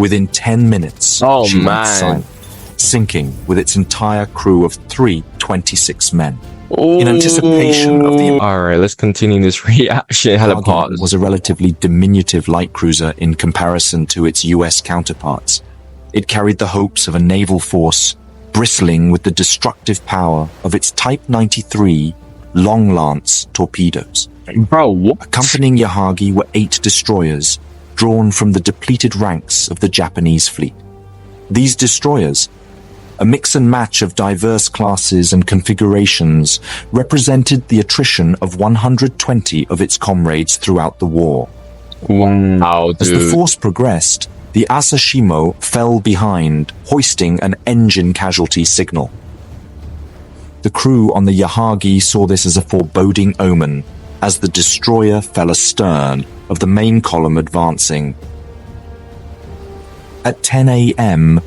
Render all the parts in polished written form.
Within 10 minutes, Oh, she went man. silent, sinking with its entire crew of 326 men. In anticipation of the Alright, let's continue this reaction. Had a Yamato pause. was a relatively diminutive light cruiser in comparison to its US counterparts. It carried the hopes of a naval force bristling with the destructive power of its Type 93 Long Lance torpedoes. Bro, what? Accompanying Yahagi were 8 destroyers drawn from the depleted ranks of the Japanese fleet. These destroyers, a mix and match of diverse classes and configurations, represented the attrition of 120 of its comrades throughout the war. Wow, As the dude. force progressed, the Asashimo fell behind, hoisting an engine casualty signal. The crew on the Yahagi saw this as a foreboding omen, as the destroyer fell astern of the main column advancing. At 10 a.m.,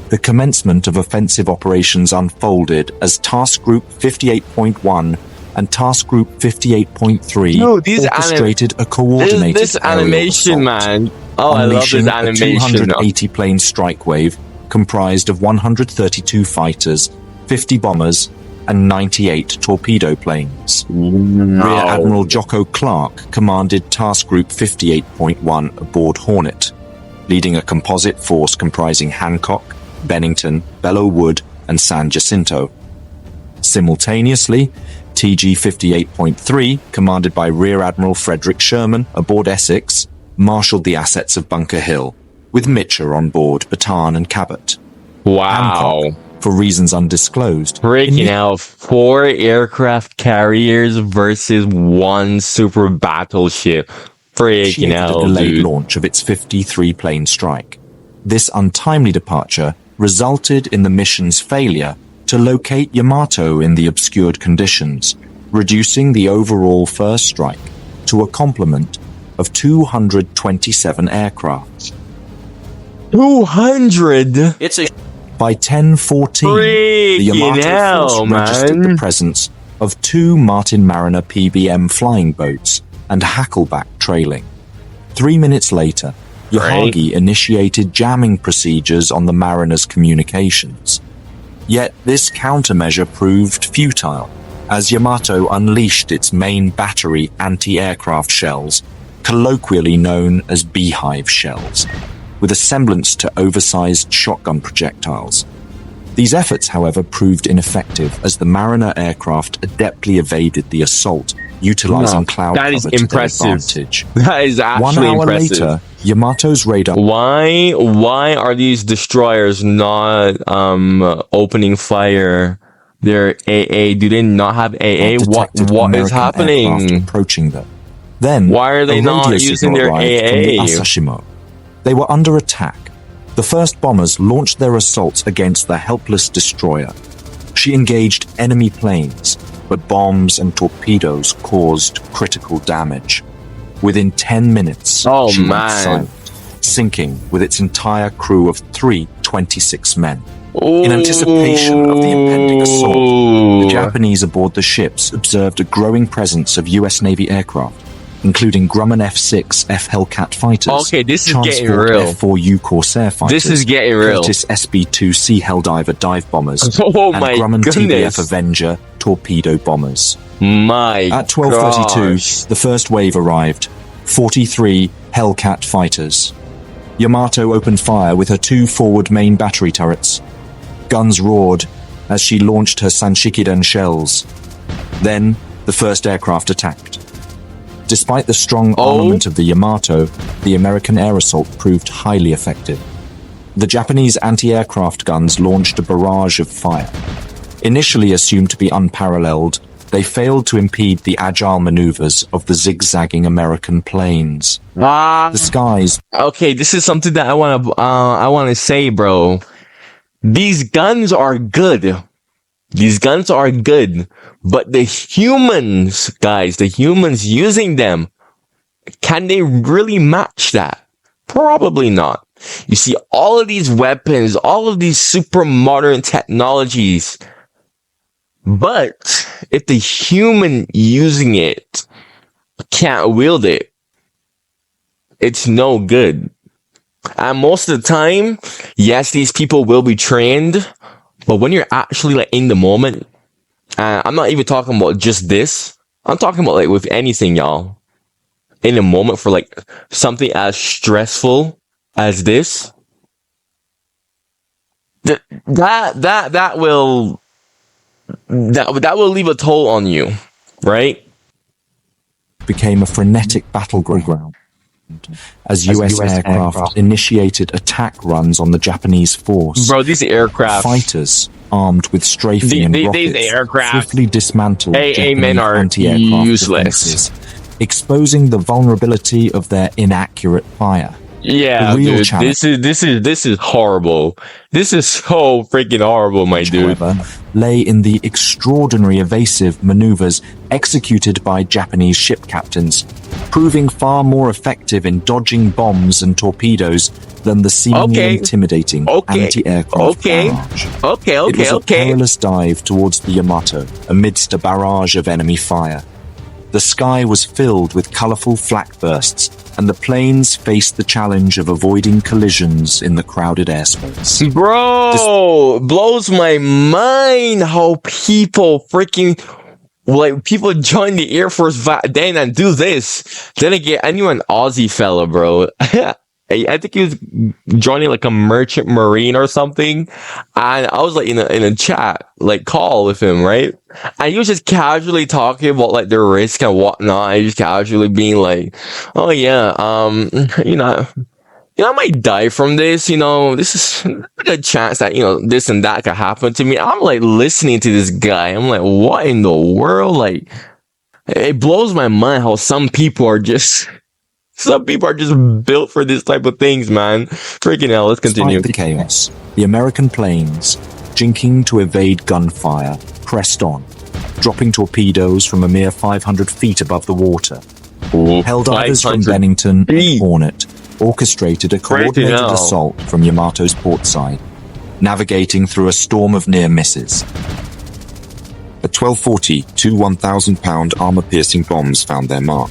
the commencement of offensive operations unfolded as Task Group 58.1 and Task Group 58.3 No, these orchestrated a coordinated this aerial animation, assault, man. Oh, I love unleashing this a animation. 280-plane strike wave comprised of 132 fighters, 50 bombers, and 98 torpedo planes. Rear Admiral Jocko Clark commanded Task Group 58.1 aboard Hornet, leading a composite force comprising Hancock, Bennington, Belleau Wood, and San Jacinto. Simultaneously, TG 58.3, commanded by Rear Admiral Frederick Sherman aboard Essex, marshaled the assets of Bunker Hill, with Mitcher on board Bataan and Cabot. Wow. Hancock, for reasons undisclosed, Freaking out. 4 aircraft carriers versus 1 super battleship. Freaking initiated a out, delayed dude. launch of its 53-plane strike. This untimely departure resulted in the mission's failure to locate Yamato in the obscured conditions, reducing the overall first strike to a complement of 227 aircraft. 200? It's a By 10:14, the Freaking Yamato hell, force registered the man. presence of 2 Martin Mariner PBM flying boats and Hackleback trailing. 3 minutes later, Yahagi initiated jamming procedures on the Mariner's communications. Yet this countermeasure proved futile, as Yamato unleashed its main battery anti-aircraft shells, colloquially known as beehive shells, with a semblance to oversized shotgun projectiles. These efforts, however, proved ineffective as the Mariner aircraft adeptly evaded the assault, utilizing cloud that is cover to their impressive. advantage. That is 1 actually hour impressive. later, Yamato's radar Why are these destroyers not opening fire? Their AA. Do they not have AA? detected What is American aircraft happening? approaching them. Then, Why are they a not radio using signal their arrived from the AA? Asashimo. They were under attack. The first bombers launched their assaults against the helpless destroyer. She engaged enemy planes, but bombs and torpedoes caused critical damage. Within 10 minutes, Oh, she went man. silent, sinking with its entire crew of 326 men. In anticipation of the impending assault, the Japanese aboard the ships observed a growing presence of US Navy aircraft, including Grumman F-6 F Hellcat fighters, Okay, this is getting Transport real. F-4U Corsair fighters, This is getting real. Curtiss SB-2 Sea Helldiver dive bombers, Oh and my Grumman goodness. TBF Avenger torpedo bombers. My At 12:32, gosh. the first wave arrived, 43 Hellcat fighters. Yamato opened fire with her 2 forward main battery turrets. Guns roared as she launched her Sanshikiden shells. Then, the first aircraft attacked. Despite the strong armament of the Yamato, the American air assault proved highly effective. The Japanese anti-aircraft guns launched a barrage of fire. Initially assumed to be unparalleled, they failed to impede the agile maneuvers of the zigzagging American planes. The skies Okay, this is something that I want to say, bro. These guns are good. These guns are good, but the humans, guys, the humans using them, can they really match that? Probably not. You see, all of these weapons, all of these super modern technologies, but if the human using it can't wield it, it's no good. And most of the time, yes, these people will be trained, but when you're actually like in the moment, I'm not even talking about just this. I'm talking about like with anything, y'all. In the moment for like something as stressful as this, that will leave a toll on you, right? Became a frenetic battleground as US aircraft initiated attack runs on the Japanese force. Bro, these aircraft Fighters armed with strafing and rockets these aircraft swiftly dismantled Japanese men are anti-aircraft useless. defenses, exposing the vulnerability of their inaccurate fire. Yeah, The real dude, challenge, this is horrible. This is so freaking horrible, my dude. however, lay in the extraordinary evasive maneuvers executed by Japanese ship captains, proving far more effective in dodging bombs and torpedoes than the seemingly intimidating anti-aircraft barrage. It was a perilous dive towards the Yamato amidst a barrage of enemy fire. The sky was filled with colorful flak bursts, and the planes faced the challenge of avoiding collisions in the crowded airspace. Bro, blows my mind how people freaking people join the Air Force then and do this. Then again, I knew an Aussie fella, bro. I think he was joining like a merchant marine or something, and I was like in a chat like call with him, right? And he was just casually talking about like the risk and whatnot. And just casually being like, "Oh yeah, I might die from this. This is a good chance that this and that could happen to me." I'm like listening to this guy. I'm like, what in the world? Like, it blows my mind how some people are just built for this type of things, man. Freaking hell, let's continue. Despite the chaos, the American planes, jinking to evade gunfire, pressed on, dropping torpedoes from a mere 500 feet above the water. Helldivers from Bennington and Hornet orchestrated a coordinated assault from Yamato's port side, navigating through a storm of near misses. At 12:40, two 1,000-pound armor-piercing bombs found their mark.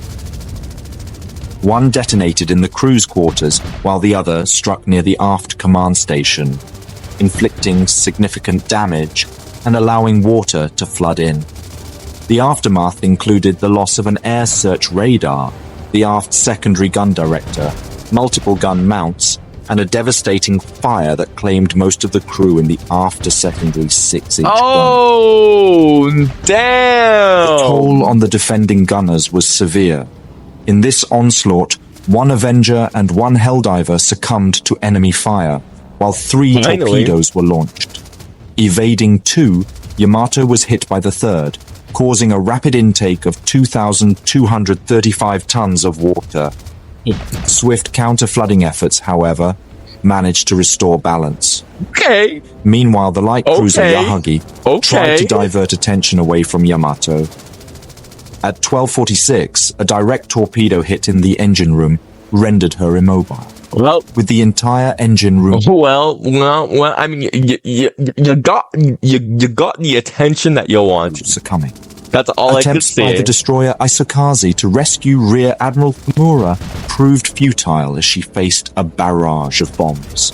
One detonated in the crew's quarters, while the other struck near the aft command station, inflicting significant damage and allowing water to flood in. The aftermath included the loss of an air search radar, the aft secondary gun director, multiple gun mounts, and a devastating fire that claimed most of the crew in the after secondary 6-inch gun. Oh, damn! The toll on the defending gunners was severe. In this onslaught, one Avenger and one Helldiver succumbed to enemy fire, while 3 torpedoes were launched. Evading 2, Yamato was hit by the third, causing a rapid intake of 2,235 tons of water. Swift counter-flooding efforts, however, managed to restore balance. Okay. Meanwhile, the light cruiser Yahagi tried to divert attention away from Yamato. At 12:46, a direct torpedo hit in the engine room rendered her immobile. Well, with the entire engine room. Well. I mean, you got the attention that you want. Succumbing. That's all I can say. Attempts by the destroyer Isokaze to rescue Rear Admiral Kimura proved futile as she faced a barrage of bombs.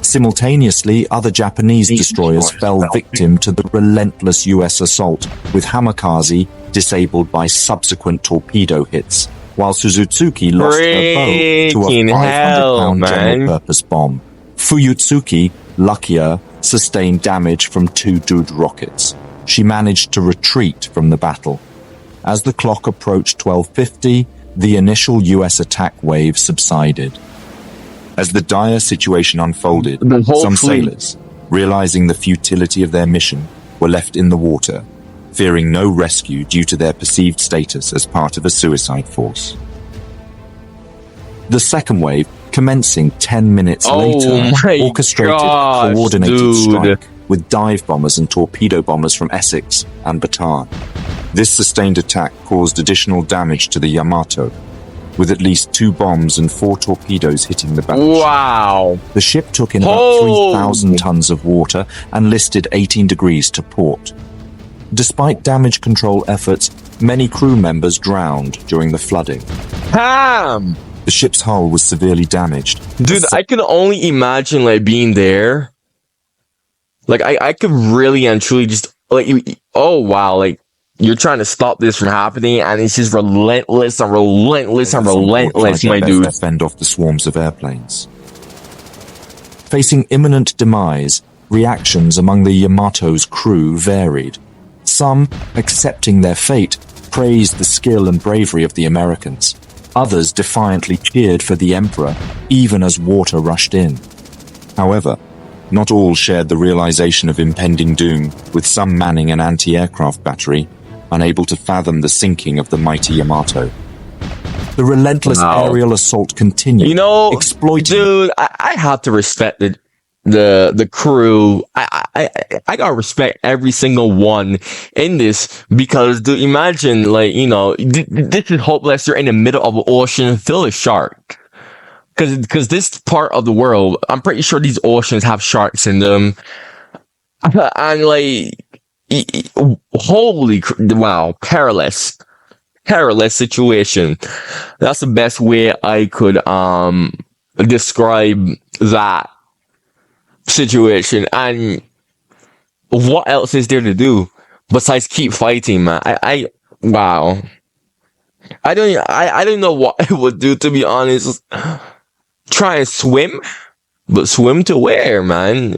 Simultaneously, other Japanese destroyers fell victim to the relentless US assault, with Hamakaze disabled by subsequent torpedo hits, while Suzutsuki lost her bow to a 500-pound general-purpose bomb. Fuyutsuki, luckier, sustained damage from 2 Dud rockets. She managed to retreat from the battle. As the clock approached 12:50, the initial US attack wave subsided. As the dire situation unfolded, some sailors, realizing the futility of their mission, were left in the water, fearing no rescue due to their perceived status as part of a suicide force. The second wave, commencing 10 minutes later, orchestrated a coordinated strike with dive bombers and torpedo bombers from Essex and Bataan. This sustained attack caused additional damage to the Yamato, with at least 2 bombs and 4 torpedoes hitting the Battleship. Wow! The ship took in about 3,000 tons of water and listed 18 degrees to port. Despite damage control efforts, many crew members drowned during the flooding. The ship's hull was severely damaged. Dude, I can only imagine like being there. Like I could really and truly just like, oh wow, like you're trying to stop this from happening, and it's just relentless and relentless and relentless, my dude. Fend off the swarms of airplanes. Facing imminent demise, reactions among the Yamato's crew varied. Some, accepting their fate, praised the skill and bravery of the Americans. Others defiantly cheered for the Emperor, even as water rushed in. However, not all shared the realization of impending doom, with some manning an anti-aircraft battery, unable to fathom the sinking of the mighty Yamato. The relentless aerial assault continued. You know, exploiting. Dude, I have to respect the crew. I gotta respect every single one in this, because dude, imagine like, you know, this is hopeless. You're in the middle of an ocean filled with sharks. Because this part of the world, I'm pretty sure these oceans have sharks in them. And like, wow, perilous situation. That's the best way I could describe that situation. And what else is there to do besides keep fighting, man? Wow. I don't know what I would do, to be honest. Try and swim, but swim to where, man?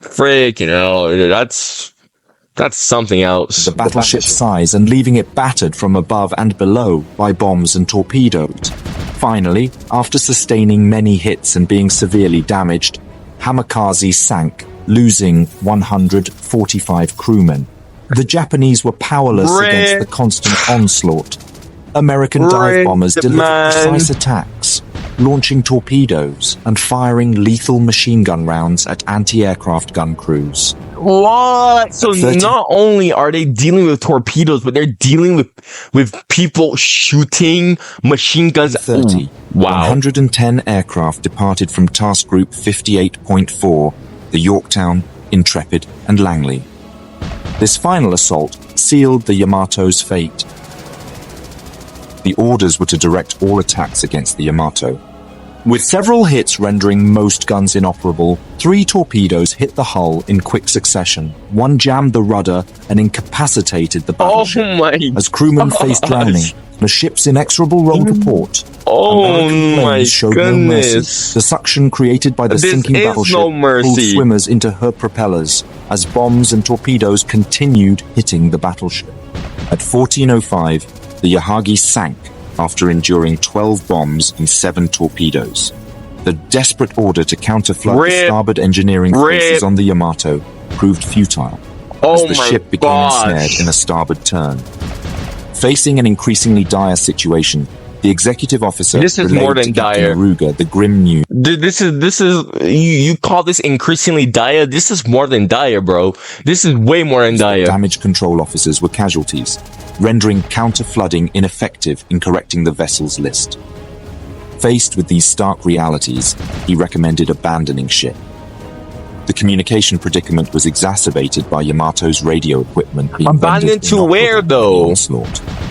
Freaking hell, that's something else. The battleship's size and leaving it battered from above and below by bombs and torpedoes. Finally, after sustaining many hits and being severely damaged, Hamikaze sank, losing 145 crewmen. The Japanese were powerless against the constant onslaught. American dive bombers delivered precise attacks, launching torpedoes and firing lethal machine gun rounds at anti-aircraft gun crews. What? So not only are they dealing with torpedoes, but they're dealing with people shooting machine guns. 30. Wow. 110 aircraft departed from Task Group 58.4, the Yorktown, Intrepid, and Langley. This final assault sealed the Yamato's fate. The orders were to direct all attacks against the Yamato. With several hits rendering most guns inoperable, 3 torpedoes hit the hull in quick succession. One jammed the rudder and incapacitated the battleship. As crewmen faced drowning, the ship's inexorable roll to port. American planes showed no mercy. The suction created by the sinking battleship pulled swimmers into her propellers as bombs and torpedoes continued hitting the battleship. At 14:05, the Yahagi sank after enduring 12 bombs and 7 torpedoes. The desperate order to counterflood the starboard engineering forces on the Yamato proved futile as the ship became ensnared in a starboard turn. Facing an increasingly dire situation, the executive officer relayed to Captain Aruga the grim news. This is you call this increasingly dire? This is more than dire, bro. This is way more than dire. Damage control officers were casualties, rendering counter-flooding ineffective in correcting the vessel's list. Faced with these stark realities, he recommended abandoning ship. The communication predicament was exacerbated by Yamato's radio equipment being abandoned to where, though?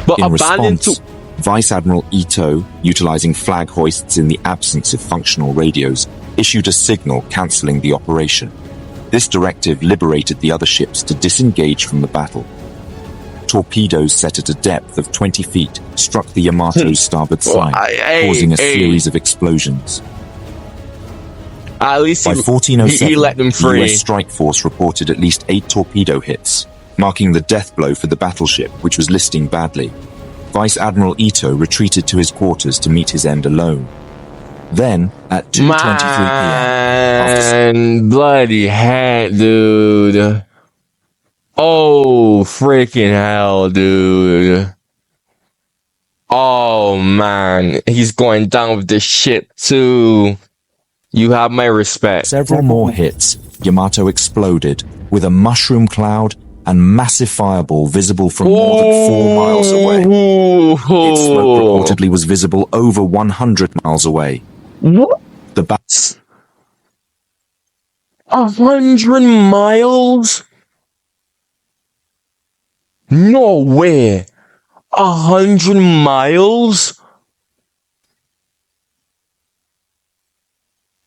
But in response, Vice Admiral Ito, utilizing flag hoists in the absence of functional radios, issued a signal cancelling the operation. This directive liberated the other ships to disengage from the battle. Torpedoes set at a depth of 20 feet struck the Yamato's starboard side, causing a series of explosions. At least by 1407, he let them free. The US Strike Force reported at least 8 torpedo hits, marking the death blow for the battleship, which was listing badly. Vice Admiral Ito retreated to his quarters to meet his end alone. Then, at 2:23 p.m. bloody heck, dude. Oh, freaking hell, dude. Oh, man. He's going down with the ship, too. You have my respect. Several more hits, Yamato exploded, with a mushroom cloud and massive fireball visible from more than 4 miles away. Its smoke reportedly was visible over 100 miles away. What? The 100 miles? No way. 100 miles?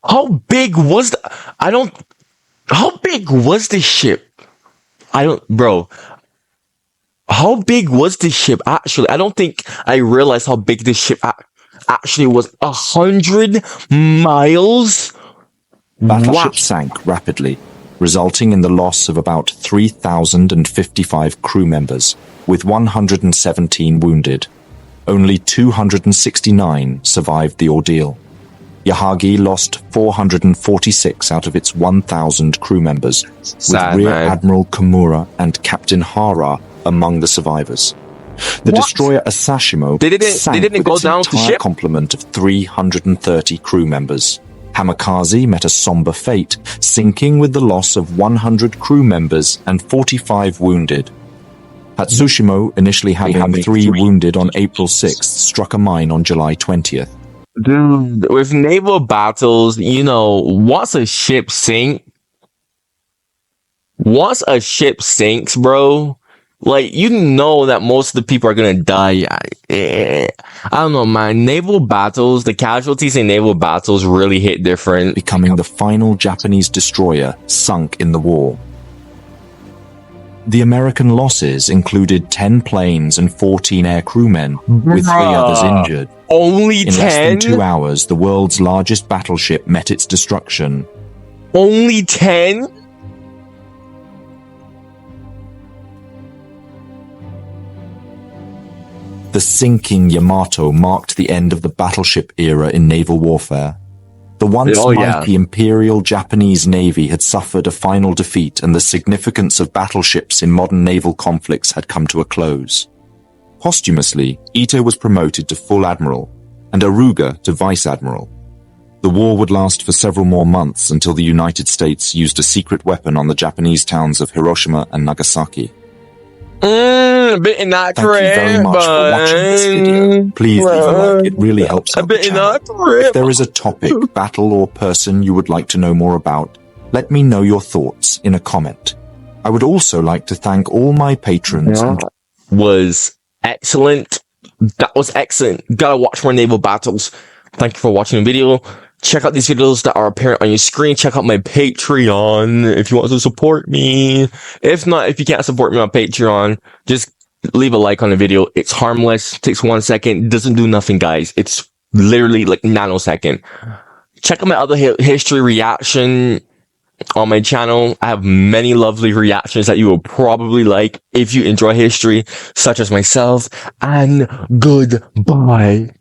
How big was how big was the ship? Bro. How big was the ship actually? I don't think I realized how big this ship actually was. 100 miles? Battleship Wow. sank rapidly, resulting in the loss of about 3,055 crew members, with 117 wounded. Only 269 survived the ordeal. Yahagi lost 446 out of its 1,000 crew members, Sad, with Rear man. Admiral Kimura and Captain Hara among the survivors. The What? destroyer Asashimo They didn't sank with go its down with the entire ship? complement of 330 crew members. Hamikaze met a somber fate, sinking with the loss of 100 crew members and 45 wounded. Hatsushimo, initially having 3 wounded on April 6th, struck a mine on July 20th. Dude, with naval battles, once a ship sinks, bro, like, that most of the people are gonna die. I don't know, man. Naval battles, the casualties in naval battles really hit different. Becoming the final Japanese destroyer sunk in the war. The American losses included 10 planes and 14 air crewmen, with 3 others injured. Only In less 10? than 2 hours, the world's largest battleship met its destruction. Only 10? The sinking Yamato marked the end of the battleship era in naval warfare. The once mighty Imperial Japanese Navy had suffered a final defeat, and the significance of battleships in modern naval conflicts had come to a close. Posthumously, Ito was promoted to full admiral, and Aruga to vice admiral. The war would last for several more months until the United States used a secret weapon on the Japanese towns of Hiroshima and Nagasaki. A bit inaccurate. Thank you very much for watching this video. Please leave a like, it really helps out the channel. If there is a topic, battle, or person you would like to know more about, let me know your thoughts in a comment. I would also like to thank all my patrons. Was excellent. That was excellent. Gotta watch more naval battles. Thank you for watching the video. Check out these videos that are apparent on your screen. Check out my Patreon if you want to support me. If not, if you can't support me on Patreon, just leave a like on the video. It's harmless. Takes 1 second. Doesn't do nothing, guys. It's literally like nanosecond. Check out my other history reaction on my channel. I have many lovely reactions that you will probably like if you enjoy history, such as myself. And goodbye.